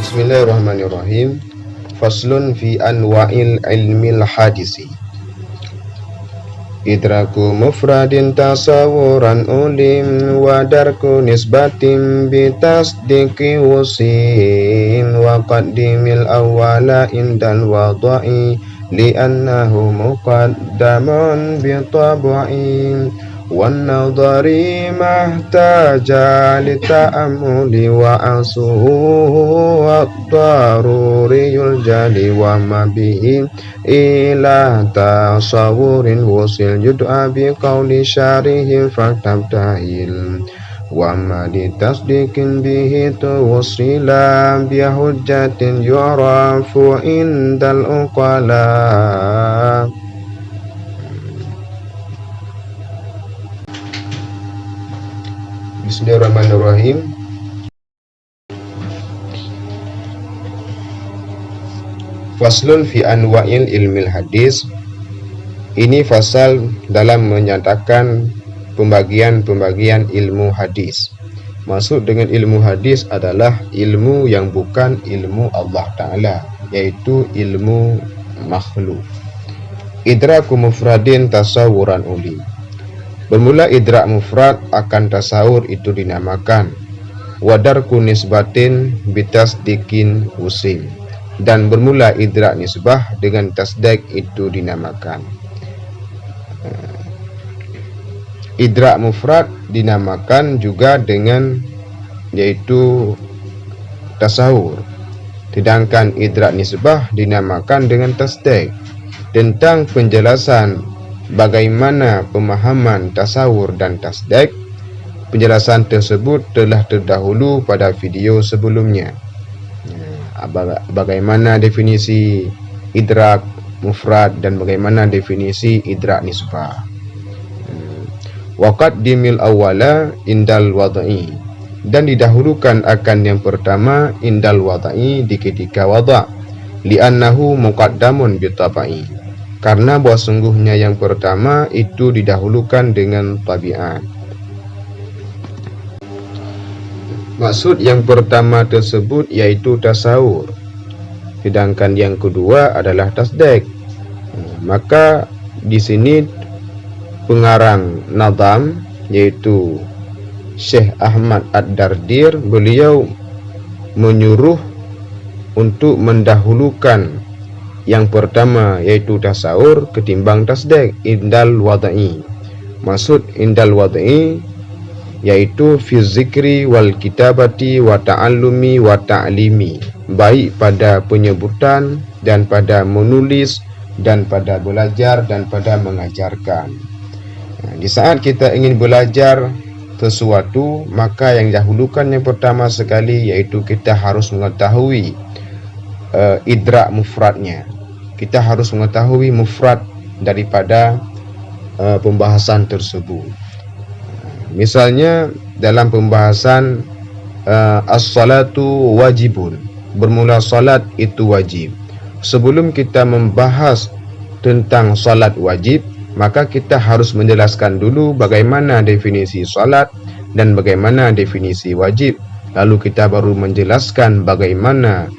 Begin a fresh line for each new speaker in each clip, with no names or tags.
Bismillahirrahmanirrahim. Faslun fi anwa'il ilmil hadisi. Idraku mufradin tasawuran ulim wa darku nisbatin bitasdiki wusim wa qaddimil awwala indal wada'i li'annahu muqaddamun bitabu'in wan nadhari mahtaja lita'amuli wa asuhu wa daruriyul jali wa mabihi ila tasawurin wusil yud'a bi qawli syarihi fatabtahil wa ma ditasdikin bihi tuwsila bi hujjatin yu'rafu indal uqala. Bismillahirrahmanirrahim. Faslun fi anwa'il ilmil hadis. Ini fasal dalam menyatakan pembagian-pembagian ilmu hadis. Maksud dengan ilmu hadis adalah ilmu yang bukan ilmu Allah Ta'ala, yaitu ilmu makhluk. Idraku mufradin tasawuran uli. Bermula idrak mufrad akan tasawur itu dinamakan wadarku nisbatin bitasdikin usim, dan bermula idrak nisbah dengan tasdik itu dinamakan. Idrak mufrad dinamakan juga dengan yaitu tasawur, sedangkan idrak nisbah dinamakan dengan tasdik. Tentang penjelasan bagaimana pemahaman tasawur dan tasdik, penjelasan tersebut telah terdahulu pada video sebelumnya. Bagaimana definisi idrak mufrad dan bagaimana definisi idrak nisbah. Waqaddimil awwala indal wad'i, dan didahulukan akan yang pertama indal wad'i di ketika wada', li'annahu muqaddamun bitabai, karena bahwa sungguhnya yang pertama itu didahulukan dengan tabiat. Maksud yang pertama tersebut yaitu tasawur, sedangkan yang kedua adalah tasdik. Maka di sini pengarang nazam yaitu Syekh Ahmad Ad-Dardir, beliau menyuruh untuk mendahulukan yang pertama yaitu tasawur ketimbang tasdik indal wad'i. Maksud indal wad'i yaitu fi zikri wal kitabati wa ta'allumi wa ta'limi, baik pada penyebutan dan pada menulis dan pada belajar dan pada mengajarkan. Di saat kita ingin belajar sesuatu, maka yang dahulukan yang pertama sekali yaitu kita harus mengetahui idrak mufradnya. Kita harus mengetahui mufrad daripada pembahasan tersebut. Misalnya dalam pembahasan as-salatu wajibun, bermula salat itu wajib. Sebelum kita membahas tentang salat wajib, maka kita harus menjelaskan dulu bagaimana definisi salat dan bagaimana definisi wajib. Lalu kita baru menjelaskan bagaimana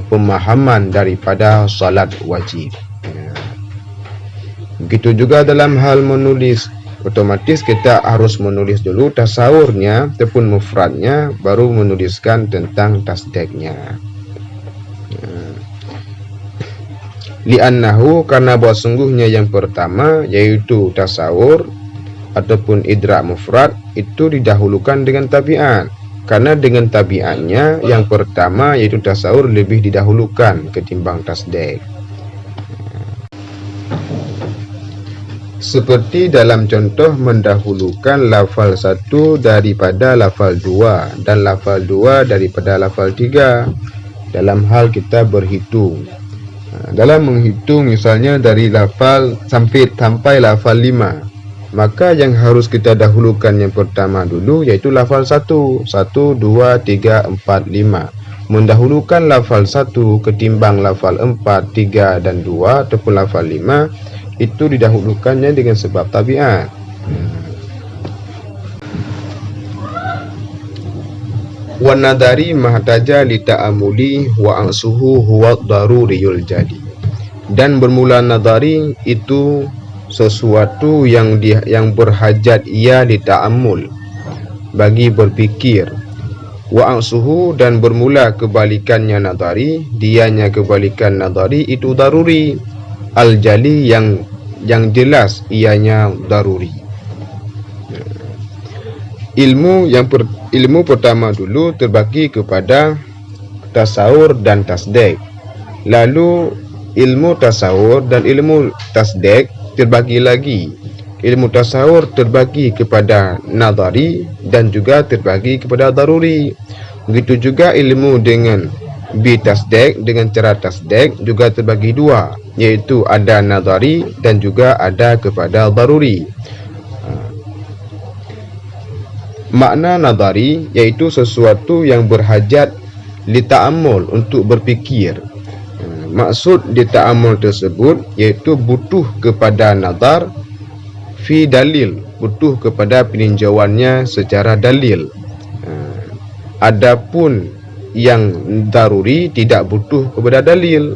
pemahaman daripada salat wajib. Begitu juga dalam hal menulis, otomatis kita harus menulis dulu tasawurnya ataupun mufradnya, baru menuliskan tentang tasdiknya. Li'annahu, karena bahwa sungguhnya yang pertama yaitu tasawur ataupun idrak mufrad itu didahulukan dengan tabiat. Karena dengan tabiatnya yang pertama yaitu tasawur lebih didahulukan ketimbang tasdik. Seperti dalam contoh mendahulukan lafal 1 daripada lafal 2 dan lafal 2 daripada lafal 3 dalam hal kita berhitung. Dalam menghitung misalnya dari lafal sampai lafal 5, maka yang harus kita dahulukan yang pertama dulu yaitu lafal 1. 1, 2, 3, 4, 5. Mendahulukan lafal 1 ketimbang lafal 4, 3 dan 2 ataupun lafal 5 itu didahulukannya dengan sebab tabiat. Wa nadari mahtaja li ta'amuli wa ansuhu huwa daruriyul jadi. Dan bermula nadari itu sesuatu yang berhajat ia li ta'amul, bagi berfikir. Wa ansuhu, dan bermula kebalikannya nadari, dianya kebalikan nadari itu daruri, al jali yang jelas ianya daruri. Ilmu pertama dulu terbagi kepada tasawur dan tasdek. Lalu ilmu tasawur dan ilmu tasdek terbagi lagi. Ilmu tasawur terbagi kepada nadari dan juga terbagi kepada daruri. Begitu juga ilmu dengan bitasdek, dengan cara tasdek juga terbagi dua, yaitu ada nadari dan juga ada kepada daruri. Makna nadari yaitu sesuatu yang berhajat li ta'ammul, untuk berfikir. Maksud di ta'ammul tersebut yaitu butuh kepada nazar fi dalil, butuh kepada peninjauannya secara dalil. Adapun yang daruri tidak butuh kepada dalil.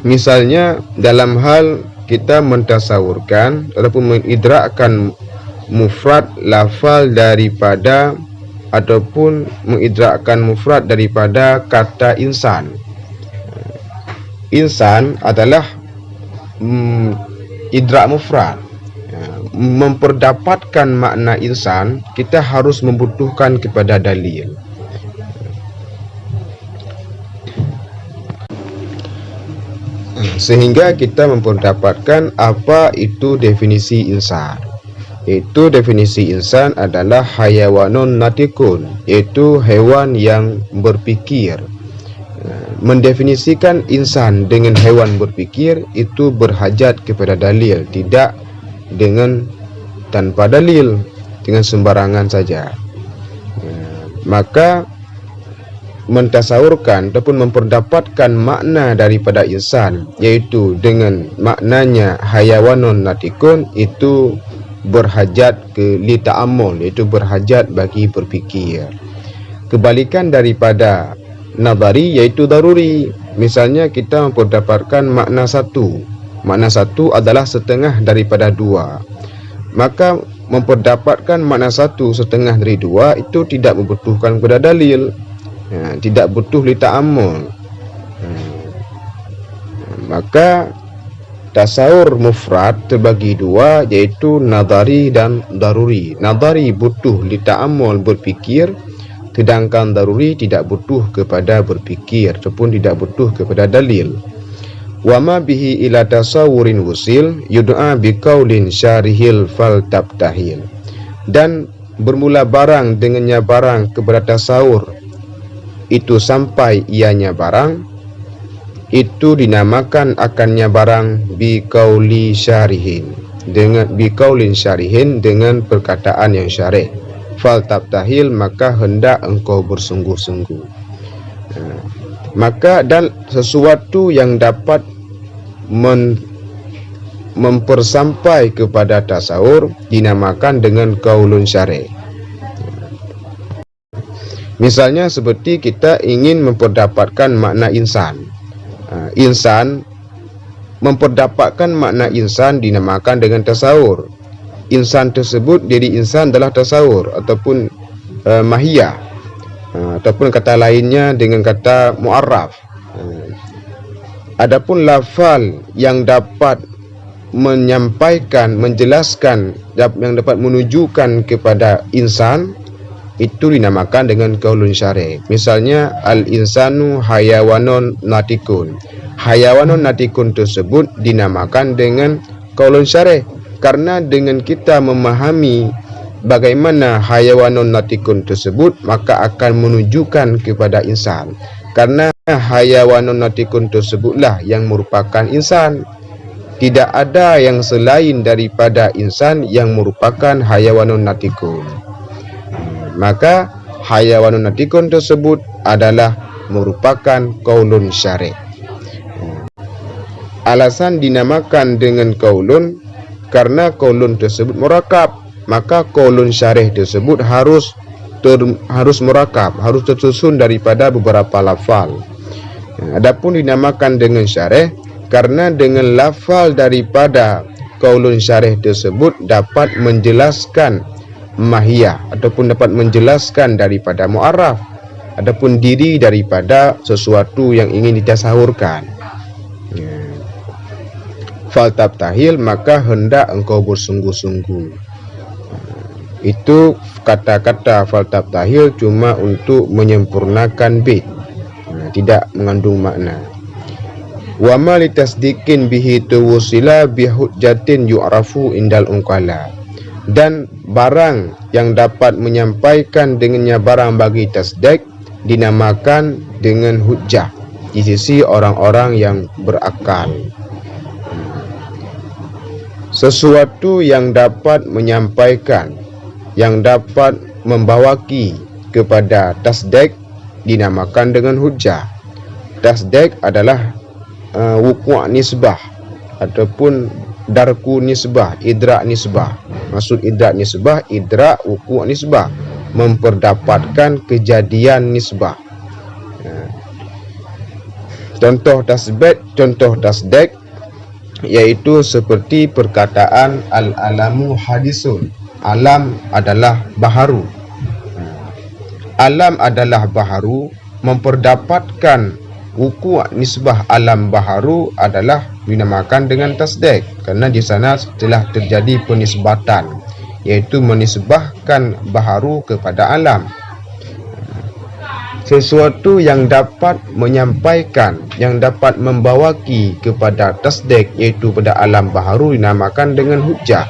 Misalnya dalam hal kita mentasawurkan ataupun mengidrakkan mufrad lafal daripada, ataupun mengidrakkan mufrad daripada kata insan. Insan adalah idrak mufrad. Memperdapatkan makna insan, kita harus membutuhkan kepada dalil. Sehingga kita memperdapatkan apa itu definisi insan. Itu definisi insan adalah hayawanun natikun, yaitu hewan yang berpikir. Mendefinisikan insan dengan hewan berpikir itu berhajat kepada dalil, tidak dengan tanpa dalil, dengan sembarangan saja. Maka mentasawurkan ataupun memperdapatkan makna daripada insan, yaitu dengan maknanya hayawanun natikun, itu berhajat ke li ta'ammul, iaitu berhajat bagi berfikir. Kebalikan daripada nadari yaitu daruri. Misalnya kita memperdapatkan makna satu. Makna satu adalah setengah daripada dua. Maka memperdapatkan makna satu setengah dari dua itu tidak membutuhkan kepada dalil, tidak butuh li ta'ammul. Maka tasawur mufrad terbagi dua, yaitu nadari dan daruri. Nadari butuh li ta'ammul, berfikir, sedangkan daruri tidak butuh kepada berfikir ataupun tidak butuh kepada dalil. Wa ma bihi ila tasawurin wusil yud'a biqaulin syarihil fal tabtahil. Dan bermula barang dengannya barang kepada tasawur itu sampai ianya barang, itu dinamakan akannya barang biqauli syarihin, dengan biqaulin syarihin, dengan perkataan yang syarih. Fal tabtahil, maka hendak engkau bersungguh-sungguh. Maka dan sesuatu yang dapat mempersampai kepada tasawur dinamakan dengan qaulun syarih. Misalnya seperti kita ingin memperdapatkan makna insan. Insan, memperdapatkan makna insan dinamakan dengan tasawur. Insan tersebut, diri insan adalah tasawur ataupun mahiyah, ataupun kata lainnya dengan kata mu'arraf. Adapun lafal yang dapat menyampaikan, menjelaskan, yang dapat menunjukkan kepada insan, itu dinamakan dengan qaulun syarih. Misalnya al-insanu hayawanun natikun. Hayawanun natikun tersebut dinamakan dengan qaulun syarih, karena dengan kita memahami bagaimana hayawanun natikun tersebut, maka akan menunjukkan kepada insan. Karena hayawanun natikun tersebutlah yang merupakan insan. Tidak ada yang selain daripada insan yang merupakan hayawanun natikun. Maka hayawanun natikun tersebut adalah merupakan qaulun syarih. Alasan dinamakan dengan qaulun karena qaulun tersebut murakab. maka qaulun syarih tersebut harus murakab, harus tersusun daripada beberapa lafal. Adapun dinamakan dengan syarih karena dengan lafal daripada qaulun syarih tersebut dapat menjelaskan mahiyah ataupun dapat menjelaskan daripada mu'arraf, adapun diri daripada sesuatu yang ingin ditasawurkan. Faltabtahil, maka hendak engkau bersungguh-sungguh. Itu kata-kata faltabtahil cuma untuk menyempurnakan bait, tidak mengandung makna. Wa ma litasdiqin bihi tuwsila bihujjatin yu'rafu indal unqala. Dan barang yang dapat menyampaikan dengannya barang bagi tasdik dinamakan dengan hujjah di sisi orang-orang yang berakal. Sesuatu yang dapat menyampaikan, yang dapat membawaki kepada tasdik dinamakan dengan hujjah. Tasdik adalah wuku' nisbah ataupun darku nisbah, idrak nisbah. Maksud idrak nisbah, idrak wuku' nisbah, memperdapatkan kejadian nisbah. Contoh tasdik yaitu seperti perkataan al-alamu hadisun. Alam adalah baharu. Alam adalah baharu, memperdapatkan wuku' nisbah alam baharu adalah dinamakan dengan tasdik, karena di sana telah terjadi penisbatan, yaitu menisbahkan baharu kepada alam. Sesuatu yang dapat menyampaikan, yang dapat membawaki kepada tasdik, yaitu pada alam baharu, dinamakan dengan hujjah.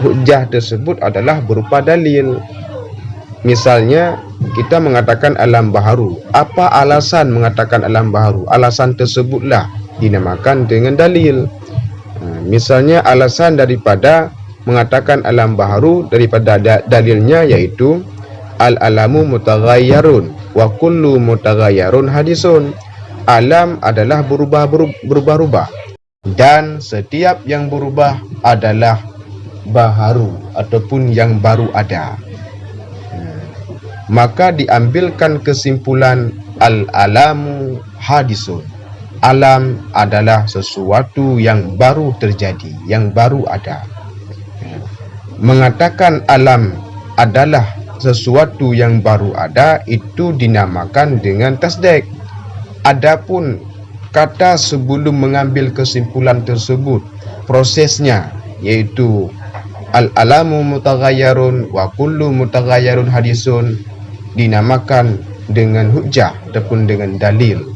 Hujjah tersebut adalah berupa dalil. Misalnya kita mengatakan alam baharu. Apa alasan mengatakan alam baharu? Alasan tersebutlah dinamakan dengan dalil. Misalnya alasan daripada mengatakan alam baharu daripada dalilnya yaitu al-alamu mutaghayyarun wa kullu mutaghayyarun hadisun. Alam adalah berubah-ubah dan setiap yang berubah adalah baharu ataupun yang baru ada. Maka diambilkan kesimpulan al-alamu hadisun. Alam adalah sesuatu yang baru terjadi, yang baru ada. Mengatakan alam adalah sesuatu yang baru ada itu dinamakan dengan tasdik. Adapun kata sebelum mengambil kesimpulan tersebut, prosesnya yaitu al-alamu mutaghayyarun wa kullu mutaghayyarun hadisun dinamakan dengan hujjah ataupun dengan dalil.